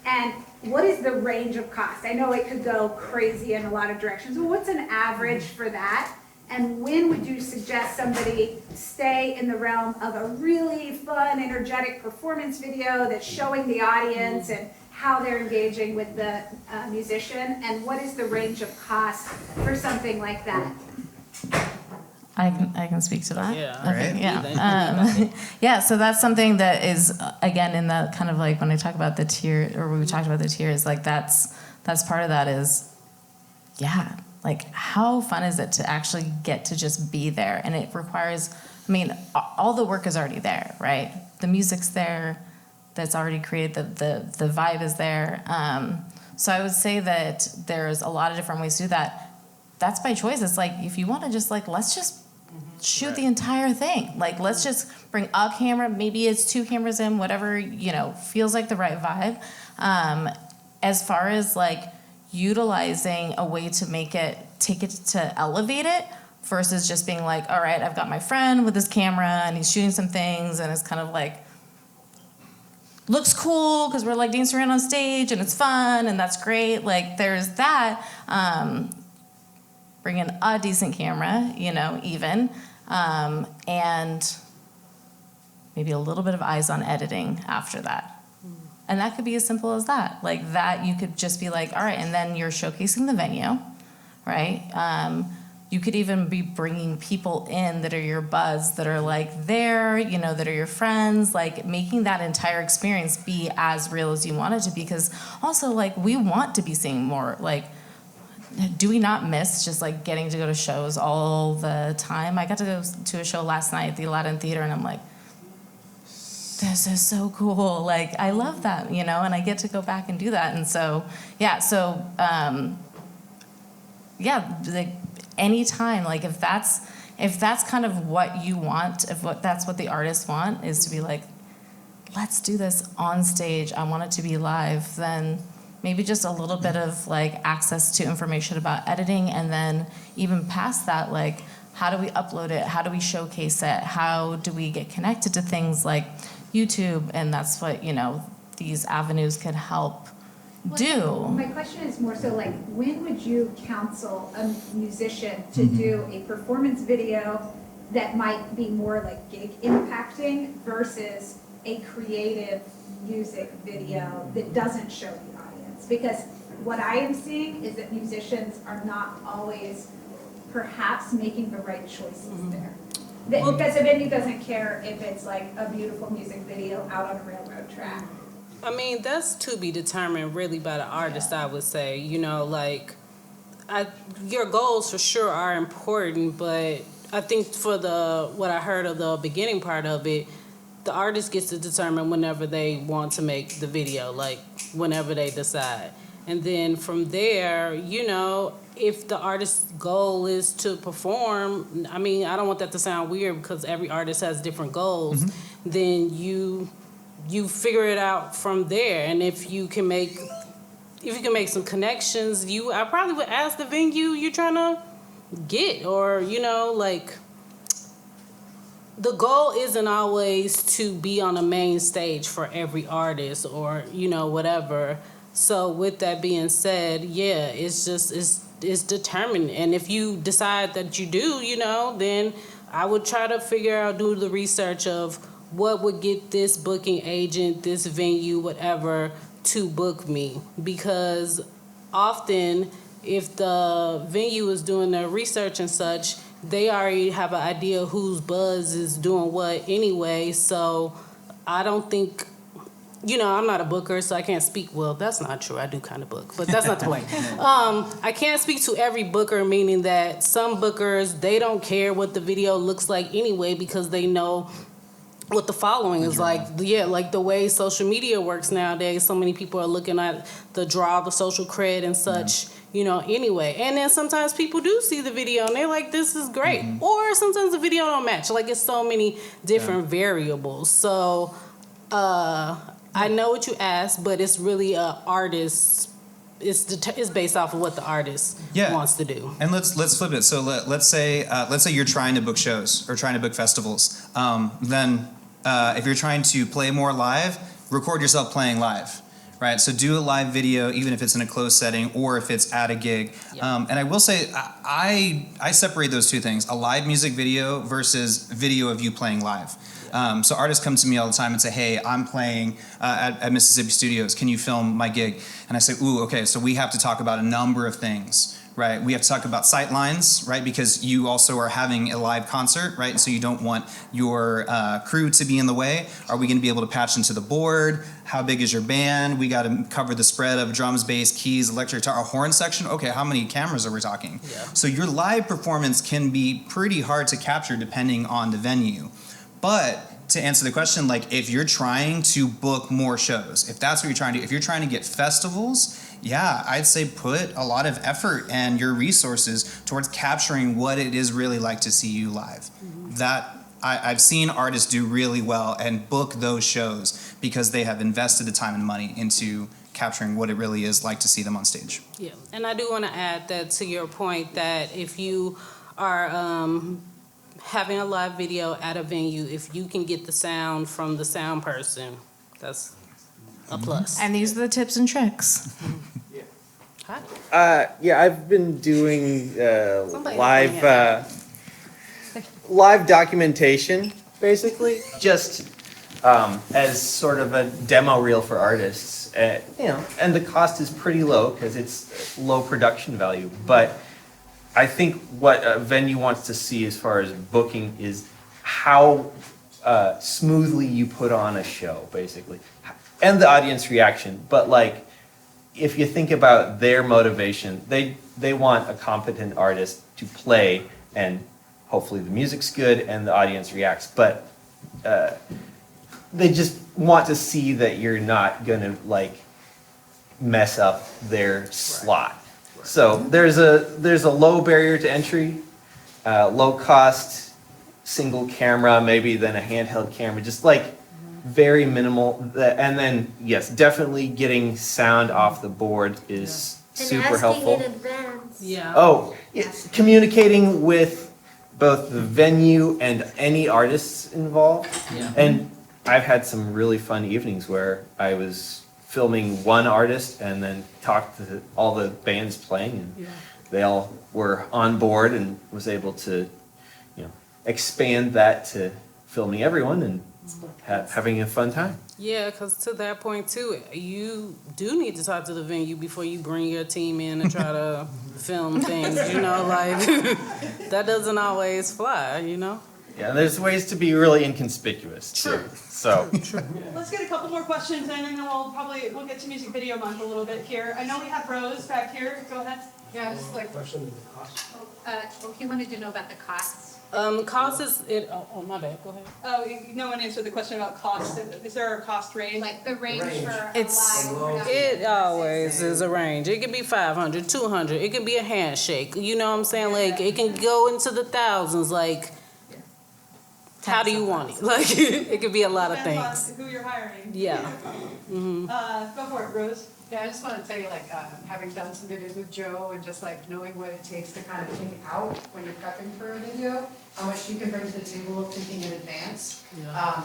Speaker 7: And what is the range of cost? I know it could go crazy in a lot of directions, but what's an average for that? And when would you suggest somebody stay in the realm of a really fun, energetic performance video that's showing the audience and how they're engaging with the musician? And what is the range of cost for something like that?
Speaker 2: I can speak to that.
Speaker 4: Yeah.
Speaker 2: Okay,
Speaker 3: Right.
Speaker 2: yeah. Yeah, so that's something that is, again, in the kind of like when I talk about the tier, or when we talked about the tiers, like that's part of that is, yeah, like how fun is it to actually get to just be there? And it requires, I mean, all the work is already there, right? The music's there, that's already created, the vibe is there. So I would say that there's a lot of different ways to do that. That's by choice. It's like, if you want to just like, let's just shoot the entire thing. Like, let's just bring a camera, maybe it's 2 cameras in, whatever, feels like the right vibe. As far as like utilizing a way to take it to elevate it versus just being like, all right, I've got my friend with his camera and he's shooting some things and it's kind of like, looks cool because we're like dancing around on stage and it's fun and that's great. Like, there's that. Bring in a decent camera, even, and maybe a little bit of eyes on editing after that. And that could be as simple as that. Like that, you could just be like, all right, and then you're showcasing the venue, right? You could even be bringing people in that are your buds, that are like there, that are your friends, like making that entire experience be as real as you want it to be. Because also, like, we want to be seeing more, like, do we not miss just like getting to go to shows all the time? I got to go to a show last night at the Aladdin Theater and I'm like, this is so cool. Like, I love that, and I get to go back and do that. And so, like anytime, like if that's kind of what you want, that's what the artists want, is to be like, let's do this on stage. I want it to be live. Then maybe just a little bit of like access to information about editing, and then even past that, like how do we upload it? How do we showcase it? How do we get connected to things like YouTube? And that's what, these avenues could help do.
Speaker 7: My question is more so like, when would you counsel a musician to do a performance video that might be more like gig impacting versus a creative music video that doesn't show the audience? Because what I am seeing is that musicians are not always perhaps making the right choices there. Because a venue doesn't care if it's like a beautiful music video out on a railroad track.
Speaker 4: I mean, that's to be determined really by the artist, I would say. Your goals for sure are important, but I think for what I heard of the beginning part of it, the artist gets to determine whenever they want to make the video, like whenever they decide. And then from there, if the artist's goal is to perform, I mean, I don't want that to sound weird because every artist has different goals, then you figure it out from there. And if you can make some connections, I probably would ask the venue you're trying to get, or, the goal isn't always to be on a main stage for every artist or, whatever. So with that being said, yeah, it's determined. And if you decide that you do, then I would try to figure out, do the research of what would get this booking agent, this venue, whatever, to book me. Because often, if the venue is doing their research and such, they already have an idea whose buzz is doing what anyway. So I don't think, I'm not a booker, so I can't speak. Well, that's not true. I do kind of book, but that's not the point. I can't speak to every booker, meaning that some bookers, they don't care what the video looks like anyway because they know what the following is like. Yeah, like the way social media works nowadays, so many people are looking at the draw, the social cred and such, anyway. And then sometimes people do see the video and they're like, this is great. Or sometimes the video don't match. Like, it's so many different variables. So I know what you asked, but it's really a artist. It's based off of what the artist wants to do.
Speaker 3: And let's flip it. So let's say you're trying to book shows or trying to book festivals. Then if you're trying to play more live, record yourself playing live, right? So do a live video, even if it's in a closed setting or if it's at a gig. And I will say I separate those two things: a live music video versus video of you playing live. So artists come to me all the time and say, hey, I'm playing at Mississippi Studios. Can you film my gig? And I say, ooh, okay, so we have to talk about a number of things, right? We have to talk about sight lines, right? Because you also are having a live concert, right? So you don't want your crew to be in the way. Are we going to be able to patch into the board? How big is your band? We got to cover the spread of drums, bass, keys, electric guitar, a horn section. Okay, how many cameras are we talking? Yeah. So your live performance can be pretty hard to capture depending on the venue. But to answer the question, like if you're trying to book more shows, if that's what you're trying to do, if you're trying to get festivals, yeah, I'd say put a lot of effort and your resources towards capturing what it is really like to see you live. That I've seen artists do really well and book those shows because they have invested the time and money into capturing what it really is like to see them on stage.
Speaker 4: Yeah, and I do want to add that to your point that if you are having a live video at a venue, if you can get the sound from the sound person, that's a plus.
Speaker 2: And these are the tips and tricks.
Speaker 8: Yeah, I've been doing
Speaker 4: Somebody
Speaker 8: live documentation, basically, just as sort of a demo reel for artists. And the cost is pretty low because it's low production value. But I think what a venue wants to see as far as booking is how smoothly you put on a show, basically, and the audience reaction. But like, if you think about their motivation, they want a competent artist to play, and hopefully the music's good and the audience reacts. But they just want to see that you're not gonna like mess up their slot. So there's a low barrier to entry, low cost, single camera, maybe then a handheld camera, just like very minimal. And then yes, definitely getting sound off the board is super helpful.
Speaker 9: In advance.
Speaker 4: Yeah.
Speaker 8: Oh, yes, communicating with both the venue and any artists involved.
Speaker 4: Yeah.
Speaker 8: And I've had some really fun evenings where I was filming one artist and then talked to all the bands playing, and they all were on board and was able to, expand that to filming everyone and having a fun time.
Speaker 4: Yeah, because to that point too, you do need to talk to the venue before you bring your team in and try to film things, like that doesn't always fly,
Speaker 8: Yeah, there's ways to be really inconspicuous too. So
Speaker 1: Let's get a couple more questions in, and then we'll get to Music Video Month a little bit here. I know we have Rose back here. Go ahead.
Speaker 9: Yeah, just like, he wanted to know about the costs.
Speaker 4: Cost is it. Oh, my bad. Go ahead.
Speaker 1: Oh, no one answered the question about cost. Is there a cost range?
Speaker 9: Like the range for
Speaker 2: It's-
Speaker 9: a live production.
Speaker 4: It always is a range. It can be 500, 200. It can be a handshake. You know what I'm saying? Like it can go into the thousands. Like, how do you want it? Like it could be a lot of
Speaker 1: Depends
Speaker 4: things.
Speaker 1: on who you're hiring.
Speaker 4: Yeah.
Speaker 1: Go for it, Rose.
Speaker 10: Yeah, I just want to say, like, having done some videos with Joe and just like knowing what it takes to kind of think out when you're prepping for a video, how much you can bring to the table of thinking in advance.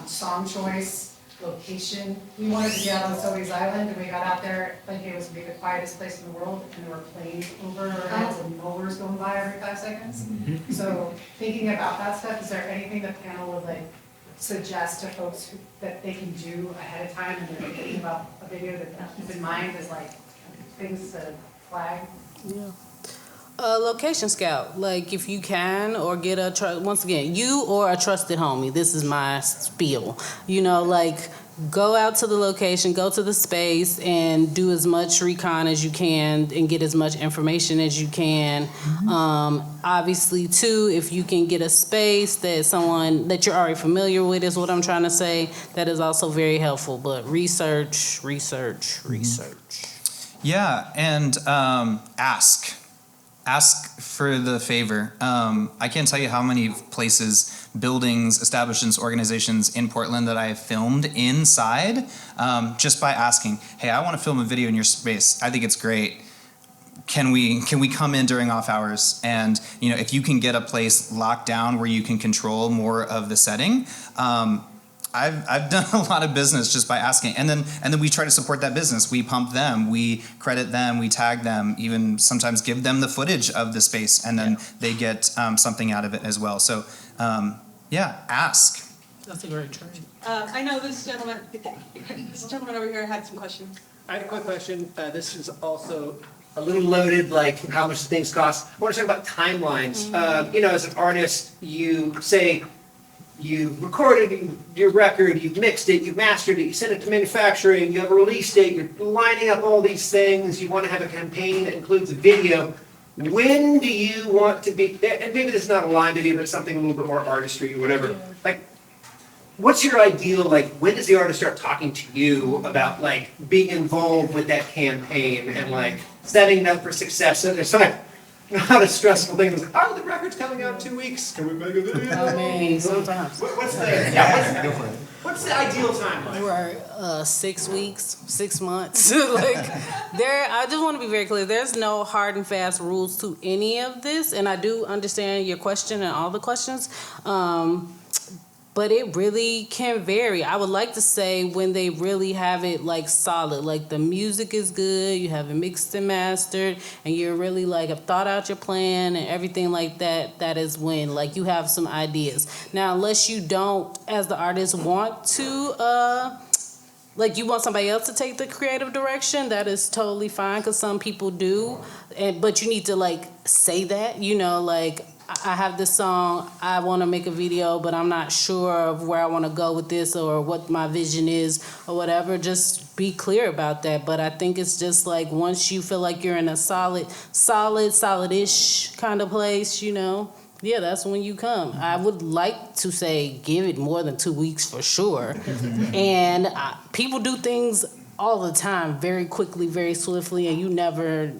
Speaker 10: Song choice, location. We wanted to be out on Sobeys Island, and we got out there thinking it was gonna be the quietest place in the world, and there were planes over our heads and mowers going by every 5 seconds. So thinking about that stuff, is there anything the panel would like suggest to folks that they can do ahead of time and they're thinking about a video that keep in mind as like things to flag?
Speaker 4: Yeah. Location scout, like if you can, or get once again, you or a trusted homie. This is my spiel. You know, like go out to the location, go to the space, and do as much recon as you can, and get as much information as you can. Obviously, too, if you can get a space that you're already familiar with, is what I'm trying to say. That is also very helpful. But research.
Speaker 3: Yeah, and ask. Ask for the favor. I can't tell you how many places, buildings, establishments, organizations in Portland that I have filmed inside just by asking, hey, I want to film a video in your space. I think it's great. Can we come in during off hours? And if you can get a place locked down where you can control more of the setting, I've done a lot of business just by asking, and then we try to support that business. We pump them, we credit them, we tag them, even sometimes give them the footage of the space, and then they get something out of it as well. So ask.
Speaker 4: That's a great trade.
Speaker 1: I know this gentleman over here had some questions.
Speaker 11: I had a quick question. This is also a little loaded, like how much things cost. I want to talk about timelines. As an artist, you say, you recorded your record, you've mixed it, you've mastered it, you sent it to manufacturing, you have a release date, you're lining up all these things, you want to have a campaign that includes a video. When do you want to be, and maybe this is not a live video, but it's something a little bit more artistry or whatever, like, what's your ideal, like, when does the artist start talking to you about, like, being involved with that campaign and, like, setting them up for success? So there's not a stressful thing. It's like, the record's coming out in 2 weeks. Can we make a video?
Speaker 4: I mean, sometimes.
Speaker 11: What's the ideal timeline?
Speaker 4: We're 6 weeks, 6 months. I just want to be very clear. There's no hard and fast rules to any of this, and I do understand your question and all the questions. But it really can vary. I would like to say when they really have it like solid, like the music is good, you have it mixed and mastered, and you're really like have thought out your plan and everything like that, that is when like you have some ideas. Now, unless you don't, as the artist, want to, like you want somebody else to take the creative direction, that is totally fine, because some people do, but you need to like say that, like, I have this song, I want to make a video, but I'm not sure of where I want to go with this or what my vision is or whatever. Just be clear about that. But I think it's just like once you feel like you're in a solid-ish kind of place, that's when you come. I would like to say give it more than 2 weeks for sure. And people do things all the time, very quickly, very swiftly, and you never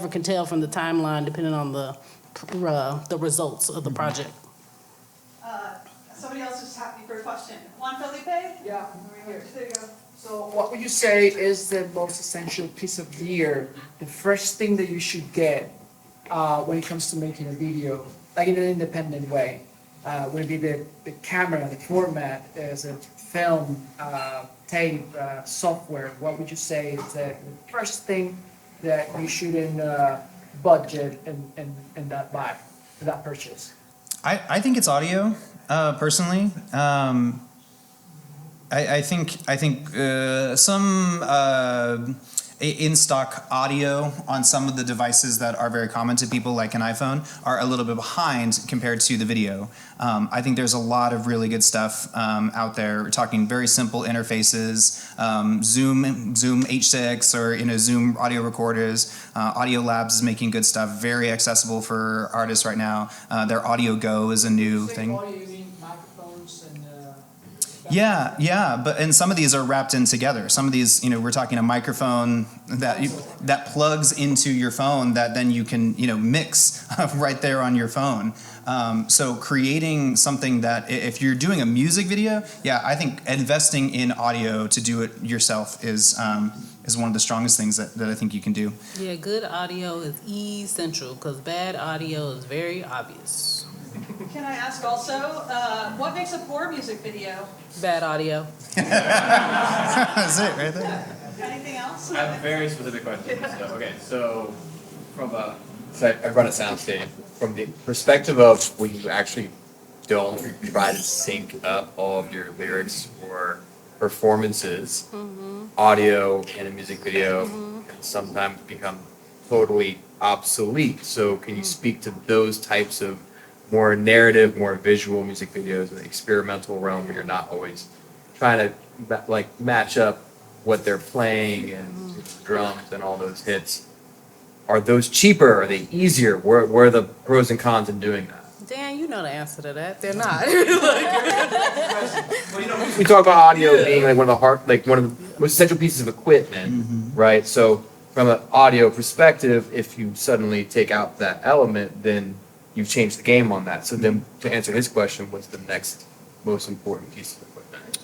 Speaker 4: can tell from the timeline depending on the results of the project.
Speaker 1: Somebody else is happy for a question. Juan Felipe?
Speaker 10: Yeah.
Speaker 1: There you go.
Speaker 12: So what would you say is the most essential piece of gear, the first thing that you should get when it comes to making a video, like in an independent way? Would it be the camera, the format, as a film, tape, software? What would you say is the first thing that you shouldn't budget and that buy, that purchase?
Speaker 3: I think it's audio, personally. I think some in-stock audio on some of the devices that are very common to people, like an iPhone, are a little bit behind compared to the video. I think there's a lot of really good stuff out there. We're talking very simple interfaces, Zoom H6 or Zoom audio recorders. Audio Labs is making good stuff, very accessible for artists right now. Their Audio Go is a new thing. Yeah, and some of these are wrapped in together. Some of these, we're talking a microphone that plugs into your phone that then you can, mix right there on your phone. So creating something that, if you're doing a music video, I think investing in audio to do it yourself is one of the strongest things that I think you can do.
Speaker 4: Yeah, good audio is essential because bad audio is very obvious.
Speaker 1: Can I ask also, what makes a poor music video?
Speaker 4: Bad audio.
Speaker 3: That's it right there.
Speaker 1: Anything else?
Speaker 6: I have a very specific question. So I run a soundstage. From the perspective of when you actually don't try to sync up all of your lyrics or performances, audio in a music video can sometimes become totally obsolete. So can you speak to those types of more narrative, more visual music videos in the experimental realm where you're not always trying to match up what they're playing and drums and all those hits? Are those cheaper? Are they easier? Where are the pros and cons in doing that?
Speaker 4: Dan, you know the answer to that. They're not.
Speaker 6: We talk about audio being like one of the most essential pieces of equipment, right? So from an audio perspective, if you suddenly take out that element, then you've changed the game on that. So then to answer his question, what's the next most important piece of equipment?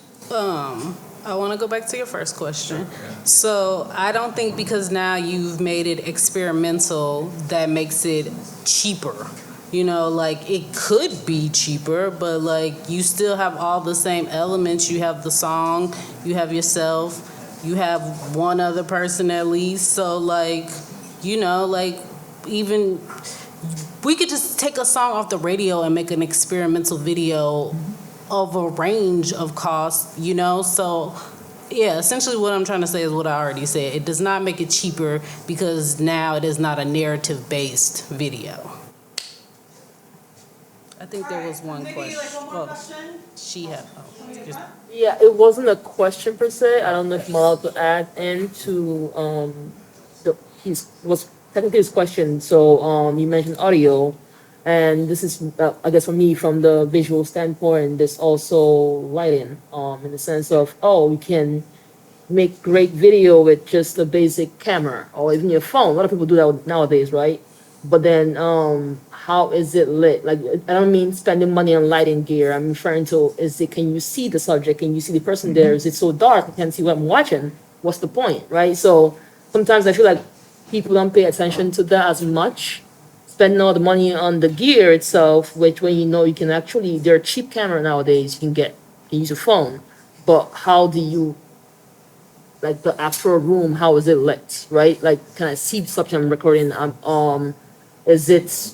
Speaker 4: I want to go back to your first question. So I don't think because now you've made it experimental that makes it cheaper. You know, like it could be cheaper, but like you still have all the same elements. You have the song, you have yourself, you have one other person at least. So like, you know, like even we could just take a song off the radio and make an experimental video of a range of costs, you know? So, yeah, essentially what I'm trying to say is what I already said. It does not make it cheaper because now it is not a narrative-based video. I think there was one question.
Speaker 1: Maybe like one more question?
Speaker 4: She had,
Speaker 13: Yeah, it wasn't a question per se. I don't know if I'm allowed to add into his question. So you mentioned audio. And this is, I guess for me, from the visual standpoint, there's also lighting, in the sense of, we can make great video with just a basic camera or even your phone. A lot of people do that nowadays, right? But then, how is it lit? Like, I don't mean spending money on lighting gear. I'm referring to, can you see the subject? Can you see the person there? Is it so dark I can't see what I'm watching? What's the point, right? So sometimes I feel like people don't pay attention to that as much. Spending all the money on the gear itself, which when you can actually, there are cheap camera nowadays you can use a phone, but how do you, like the actual room, how is it lit, right? Like, can I see the subject I'm recording? Is it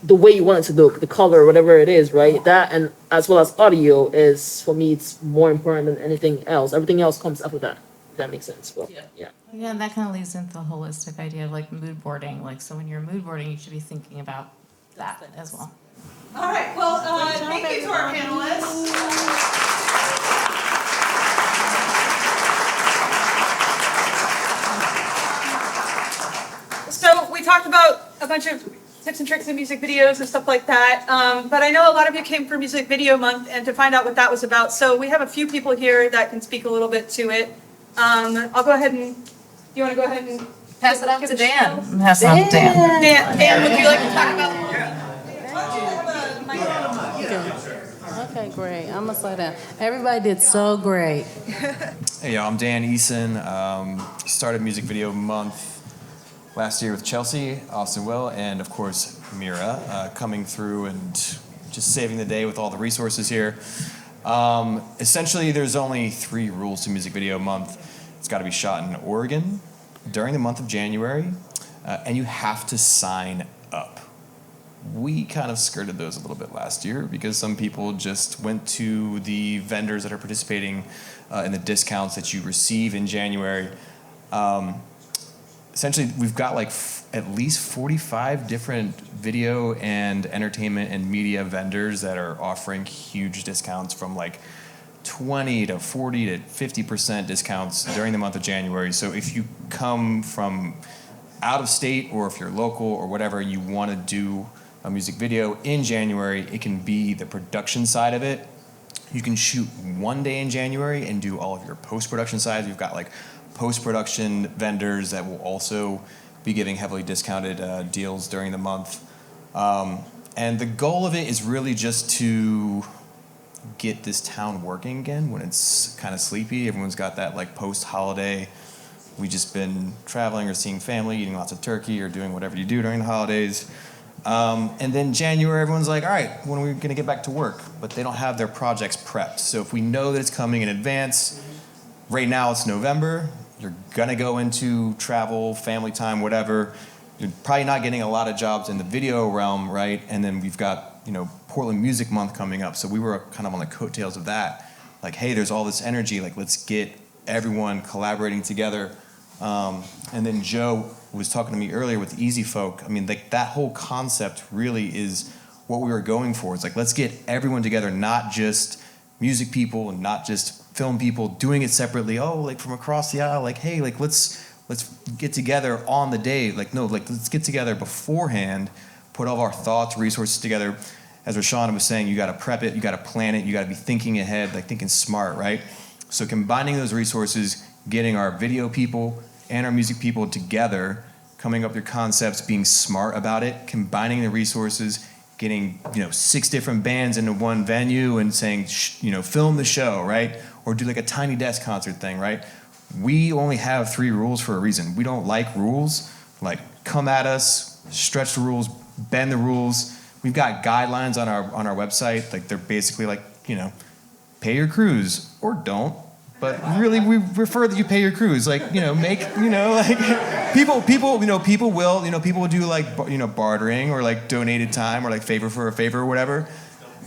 Speaker 13: the way you want it to look, the color, whatever it is, right? That, and as well as audio is, for me, it's more important than anything else. Everything else comes after that, if that makes sense. Well, yeah.
Speaker 2: Yeah, and that kind of leads into the holistic idea of like mood boarding. Like, so when you're mood boarding, you should be thinking about that as well.
Speaker 1: All right, well, thank you to our panelists. So we talked about a bunch of tips and tricks in music videos and stuff like that, but I know a lot of you came for Music Video Month and to find out what that was about. So we have a few people here that can speak a little bit to it. I'll go ahead and, you want to go ahead and
Speaker 2: Pass it on
Speaker 1: give
Speaker 2: to
Speaker 1: a
Speaker 2: Dan.
Speaker 1: spiel?
Speaker 2: Pass it on to Dan.
Speaker 1: Dan, would you like to talk about?
Speaker 4: okay, great. I'm gonna slow down. Everybody did so great.
Speaker 14: Hey, y'all, I'm Dan Eason. Started Music Video Month last year with Chelsea, Austin Will, and of course Mira, coming through and just saving the day with all the resources here. Essentially, there's only 3 rules to Music Video Month. It's got to be shot in Oregon during the month of January, and you have to sign up. We kind of skirted those a little bit last year because some people just went to the vendors that are participating in the discounts that you receive in January. Essentially, we've got like at least 45 different video and entertainment and media vendors that are offering huge discounts from like 20 to 40 to 50% discounts during the month of January. So if you come from out of state or if you're local or whatever, you want to do a music video in January, it can be the production side of it. You can shoot one day in January and do all of your post-production sides. We've got like post-production vendors that will also be giving heavily discounted deals during the month. And the goal of it is really just to get this town working again when it's kind of sleepy. Everyone's got that like post-holiday, we just been traveling or seeing family, eating lots of turkey or doing whatever you do during the holidays. And then January, everyone's like, all right, when are we going to get back to work? But they don't have their projects prepped. So if we know that it's coming in advance, right now it's November, you're going to go into travel, family time, whatever. You're probably not getting a lot of jobs in the video realm, right? And then we've got, Portland Music Month coming up. So we were kind of on the coattails of that. Like, hey, there's all this energy. Like, let's get everyone collaborating together. And then Joe was talking to me earlier with Easy Folk. I mean, like, that whole concept really is what we were going for. It's like, let's get everyone together, not just music people and not just film people doing it separately. Oh, like from across the aisle, like, hey, like, let's get together on the day. Like, no, like, let's get together beforehand, put all of our thoughts, resources together. As RaShaunda was saying, you got to prep it, you got to plan it, you got to be thinking ahead, like thinking smart, right? So combining those resources, getting our video people and our music people together, coming up with your concepts, being smart about it, combining the resources, getting 6 different bands into one venue and saying, film the show, right? Or do like a tiny desk concert thing, right? We only have 3 rules for a reason. We don't like rules. Like, come at us, stretch the rules, bend the rules. We've got guidelines on our website. Like, they're basically like, pay your crews or don't. But really, we prefer that you pay your crews. Like, make, like, people will do like, bartering or like donated time or like favor for a favor or whatever.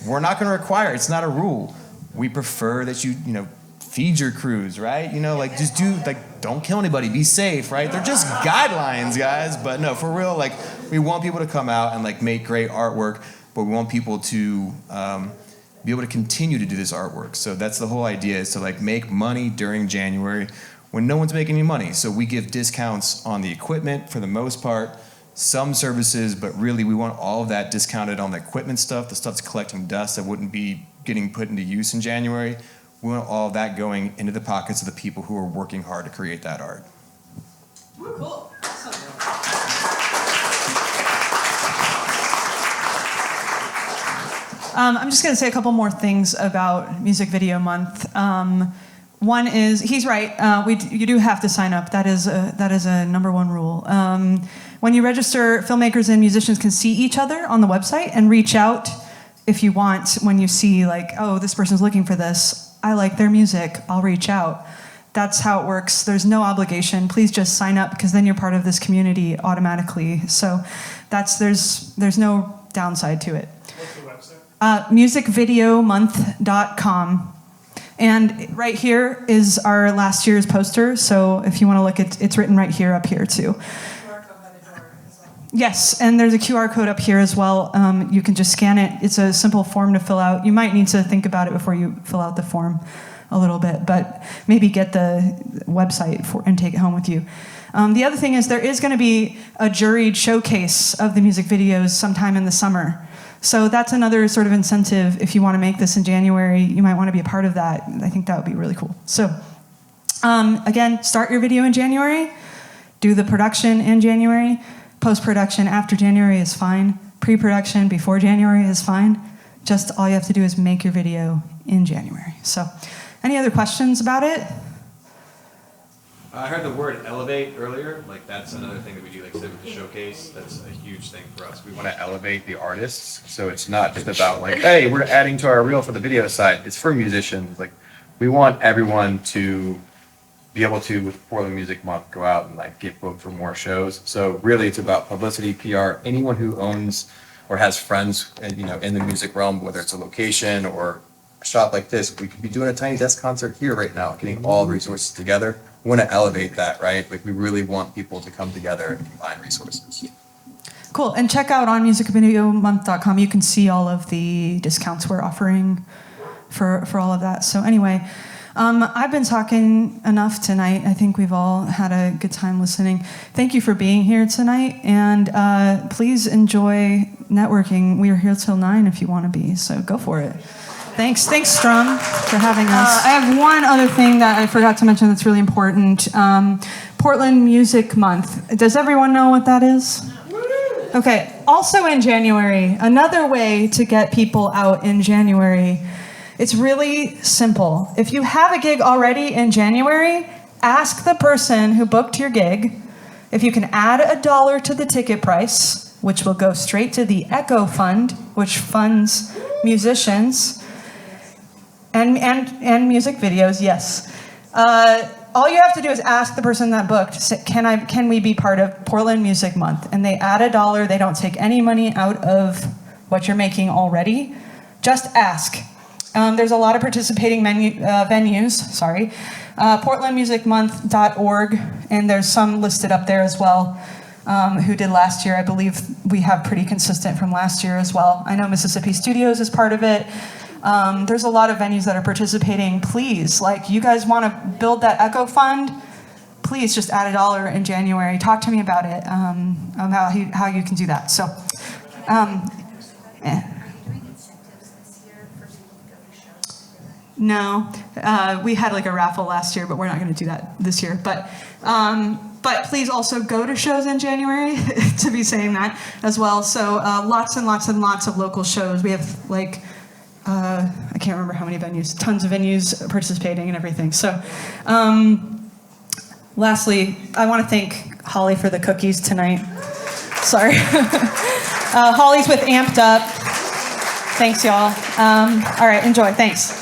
Speaker 14: We're not going to require it. It's not a rule. We prefer that you, feed your crews, right? Like, just do, like, don't kill anybody, be safe, right? They're just guidelines, guys. But no, for real, like, we want people to come out and like make great artwork, but we want people to be able to continue to do this artwork. So that's the whole idea, is to like make money during January when no one's making any money. So we give discounts on the equipment for the most part, some services, but really we want all of that discounted on the equipment stuff, the stuff that's collecting dust that wouldn't be getting put into use in January. We want all of that going into the pockets of the people who are working hard to create that art.
Speaker 1: Cool. Awesome. I'm just going to say a couple more things about Music Video Month. One is, he's right, you do have to sign up. That is a number 1 rule. When you register, filmmakers and musicians can see each other on the website and reach out if you want. When you see like, oh, this person's looking for this, I like their music, I'll reach out. That's how it works. There's no obligation. Please just sign up, because then you're part of this community automatically. So there's no downside to it.
Speaker 5: What's the website?
Speaker 1: Musicvideomonth.com. And right here is our last year's poster. So if you want to look, it's written right here, up here too. Yes, and there's a QR code up here as well. You can just scan it. It's a simple form to fill out. You might need to think about it before you fill out the form a little bit, but maybe get the website and take it home with you. The other thing is there is going to be a juried showcase of the music videos sometime in the summer. So that's another sort of incentive. If you want to make this in January, you might want to be a part of that. I think that would be really cool. So again, start your video in January. Do the production in January. Post-production after January is fine. Pre-production before January is fine. Just all you have to do is make your video in January. So, any other questions about it?
Speaker 6: I heard the word elevate earlier. Like, that's another thing that we do, like, with the showcase. That's a huge thing for us. We want to elevate the artists. So it's not just about like, hey, we're adding to our reel for the video side. It's for musicians. Like, we want everyone to be able to, with Portland Music Month, go out and like get booked for more shows. So really it's about publicity, PR. Anyone who owns or has friends in the music realm, whether it's a location or a shop like this, we could be doing a tiny desk concert here right now, getting all the resources together. We want to elevate that, right? Like, we really want people to come together and combine resources.
Speaker 1: Cool, and check out on musicvideomonth.com. You can see all of the discounts we're offering for all of that. So anyway, I've been talking enough tonight. I think we've all had a good time listening. Thank you for being here tonight, and please enjoy networking. We are here till 9 if you want to be, so go for it. Thanks, Strum, for having us. I have one other thing that I forgot to mention that's really important. Portland Music Month. Does everyone know what that is? Okay, also in January, another way to get people out in January. It's really simple. If you have a gig already in January, ask the person who booked your gig if you can add $1 to the ticket price which will go straight to the Echo Fund, which funds musicians and music videos, yes. All you have to do is ask the person that booked, say, can we be part of Portland Music Month? And they add $1. They don't take any money out of what you're making already. Just ask. There's a lot of participating venues, portlandmusicmonth.org, and there's some listed up there as well who did last year. I believe we have pretty consistent from last year as well. I know Mississippi Studios is part of it. There's a lot of venues that are participating. Please, like, you guys want to build that Echo Fund? Please just add $1 in January. Talk to me about it, about how you can do that. So, no, we had like a raffle last year, but we're not going to do that this year. But please also go to shows in January, to be saying that as well. So lots and lots and lots of local shows. We have like, I can't remember how many venues, tons of venues participating and everything. So lastly, I want to thank Holly for the cookies tonight. Sorry. Holly's with AmptUp. Thanks, y'all. All right, enjoy. Thanks.